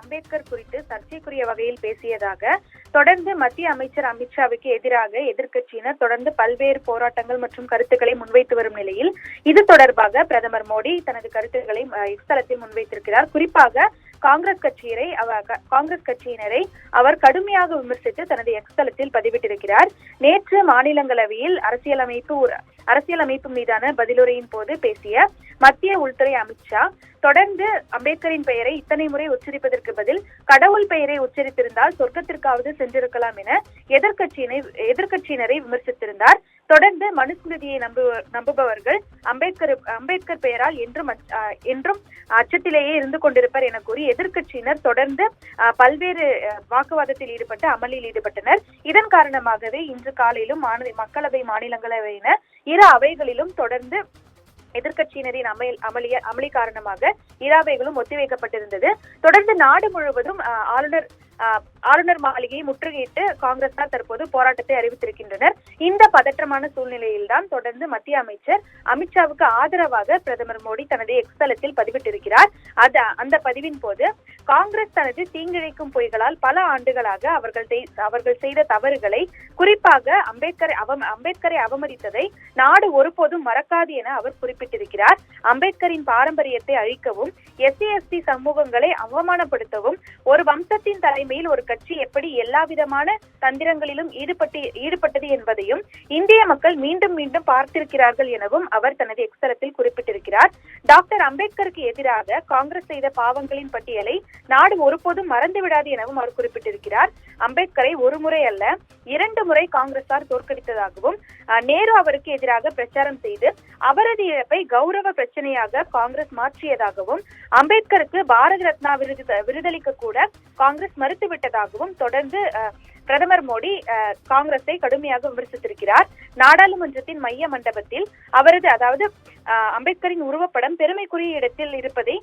அம்பேத்கர் குறித்து சர்ச்சைக்குரிய வகையில் பேசியதாக தொடர்ந்து மத்திய அமைச்சர் அமித்ஷாவுக்கு எதிராக எதிர்க்கட்சியினர் தொடர்ந்து பல்வேறு போராட்டங்கள் மற்றும் கருத்துக்களை முன்வைத்து வரும் நிலையில் இது தொடர்பாக பிரதமர் மோடி தனது கருத்துக்களை இஸ்தலத்தில் முன்வைத்திருக்கிறார். குறிப்பாக காங்கிரஸ் கட்சியினரை அவர் கடுமையாக விமர்சித்து தனது எக்ஸ்தலத்தில் பதிவிட்டிருக்கிறார். நேற்று மாநிலங்களவையில் அரசியலமைப்பு மீதான பதிலுரையின் போது பேசிய மத்திய உள்துறை அமித்ஷா தொடர்ந்து அம்பேத்கரின் பெயரை இத்தனை முறை உச்சரிப்பதற்கு பதில் கடவுள் பெயரை உச்சரித்திருந்தால் சொர்க்கத்திற்காவது சென்றிருக்கலாம் என எதிர்க்கட்சியினரை விமர்சித்திருந்தார். தொடர்ந்து மனுஸ்மிருதியை நம்புபவர்கள் அம்பேத்கர் பெயரால் என்றும் அச்சத்திலேயே இருந்து கொண்டிருப்பர் என கூறி எதிர்க்கட்சியினர் தொடர்ந்து பல்வேறு வாக்குவாதத்தில் அமளியில் ஈடுபட்டனர். இதன் காரணமாகவே இன்று காலையிலும் மக்களவை மாநிலங்களவை இரு அவைகளிலும் தொடர்ந்து எதிர்க்கட்சியினரின் அமளி காரணமாக இரு அவைகளும் ஒத்திவைக்கப்பட்டிருந்தது. தொடர்ந்து நாடு முழுவதும் ஆளுநர் மாளிகையை முற்றுகையிட்டு காங்கிரசார் தற்போது போராட்டத்தை அறிவித்திருக்கின்றனர். இந்த பதற்றமான சூழ்நிலையில்தான் தொடர்ந்து மத்திய அமைச்சர் அமித்ஷாவுக்கு ஆதரவாக பிரதமர் மோடி தனது எக்ஸ்தலத்தில் பதிவிட்டிருக்கிறார். அந்த பதிவின் போது காங்கிரஸ் தனது தீங்கிழைக்கும் பொய்களால் பல ஆண்டுகளாக அவர்கள் செய்த தவறுகளை, குறிப்பாக அம்பேத்கரை அவமதித்ததை நாடு ஒருபோதும் மறக்காது என அவர் குறிப்பிட்டிருக்கிறார். அம்பேத்கரின் பாரம்பரியத்தை அழிக்கவும், SC/ST சமூகங்களை அவமானப்படுத்தவும் ஒரு வம்சத்தின் தலைமையில் ஒரு கட்சி எப்படி எல்லாவிதமான தந்திரங்களிலும் ஈடுபட்டது என்பதையும் இந்திய மக்கள் மீண்டும் மீண்டும் பார்த்திருக்கிறார்கள் எனவும் அவர் தனது எக்ஸ்தலத்தில் குறிப்பிட்டிருக்கிறார். டாக்டர் அம்பேத்கருக்கு எதிராக காங்கிரஸ் செய்த பாவங்களின் பட்டியலை நாடு ஒருபோதும் மறந்துவிடாது எனவும் அவர் குறிப்பிட்டிருக்கிறார். அம்பேத்கரை ஒரு முறை அல்ல 2 முறை காங்கிரசார் தோற்கடித்ததாகவும், நேரு அவருக்கு எதிராக பிரச்சாரம் செய்து அவரது இழப்பை கௌரவ பிரச்சனையாக காங்கிரஸ் மாற்றியதாகவும், அம்பேத்கருக்கு பாரத ரத்னா விருதளிக்க கூட காங்கிரஸ் மறுத்துவிட்டதாகவும் தொடர்ந்து பிரதமர் மோடி காங்கிரஸை கடுமையாக விமர்சித்திருக்கிறார். நாடாளுமன்றத்தின் மைய மண்டபத்தில் அம்பேத்கரின் உருவப்படம் பெருமைக்குரிய இடத்தில் இருப்பதை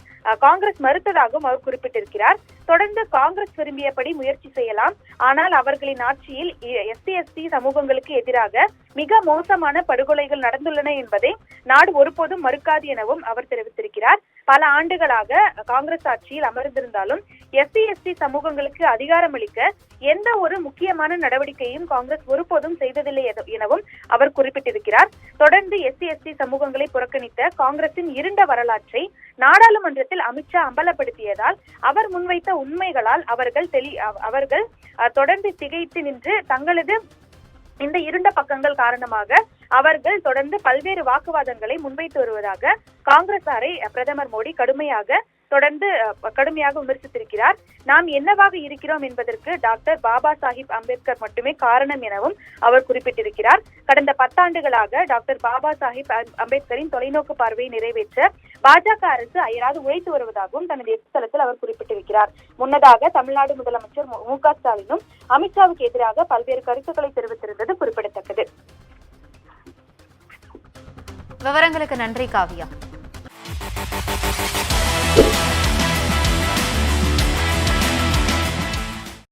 காங்கிரஸ் மறுத்ததாகவும் அவர் குறிப்பிட்டிருக்கிறார். தொடர்ந்து காங்கிரஸ் விரும்பியபடி முயற்சி செய்யலாம், ஆனால் அவர்களின் ஆட்சியில் SC/ST சமூகங்களுக்கு எதிராக மிக மோசமான படுகொலைகள் நடந்துள்ளன என்பதை நாடு ஒருபோதும் மறுக்காது எனவும் அவர் தெரிவித்திருக்கிறார். பல ஆண்டுகளாக காங்கிரஸ் ஆட்சியில் அமர்ந்திருந்தாலும் SC/ST சமூகங்களுக்கு அதிகாரம் அளிக்க எந்த ஒரு முக்கியமான நடவடிக்கையும் காங்கிரஸ் ஒருபோதும் செய்ததில்லை எனவும் அவர் குறிப்பிட்டிருக்கிறார். தொடர்ந்து SC/ST சமூகங்களை புறக்கணித்த காங்கிரசின் இருண்ட வரலாற்றை நாடாளுமன்றத்தில் அமித்ஷா அம்பலப்படுத்தியதால் அவர் முன்வைத்த உண்மைகளால் அவர்கள் தொடர்ந்து திகைத்து நின்று தங்களது இந்த இருண்ட பக்கங்கள் காரணமாக அவர்கள் தொடர்ந்து பல்வேறு வாக்குவாதங்களை முன்வைத்து வருவதாக காங்கிரசாரை பிரதமர் மோடி கடுமையாக விமர்சித்திருக்கிறார். நாம் என்னவாக இருக்கிறோம் என்பதற்கு டாக்டர் பாபா சாஹிப் அம்பேத்கர் மட்டுமே காரணம் எனவும் அவர் குறிப்பிட்டிருக்கிறார். கடந்த 10 ஆண்டுகளாக டாக்டர் பாபா சாஹிப் அம்பேத்கரின் தொலைநோக்கு பார்வையை நிறைவேற்ற பாஜக அரசு அயராது உழைத்து வருவதாகவும் தனது எக்ஸ்தலத்தில் அவர் குறிப்பிட்டிருக்கிறார். முன்னதாக தமிழ்நாடு முதலமைச்சர் MK ஸ்டாலினும் அமித்ஷாவுக்கு எதிராக பல்வேறு கருத்துக்களை தெரிவித்திருந்தது குறிப்பிடத்தக்கது. விவரங்களுக்கு நன்றி காவியா.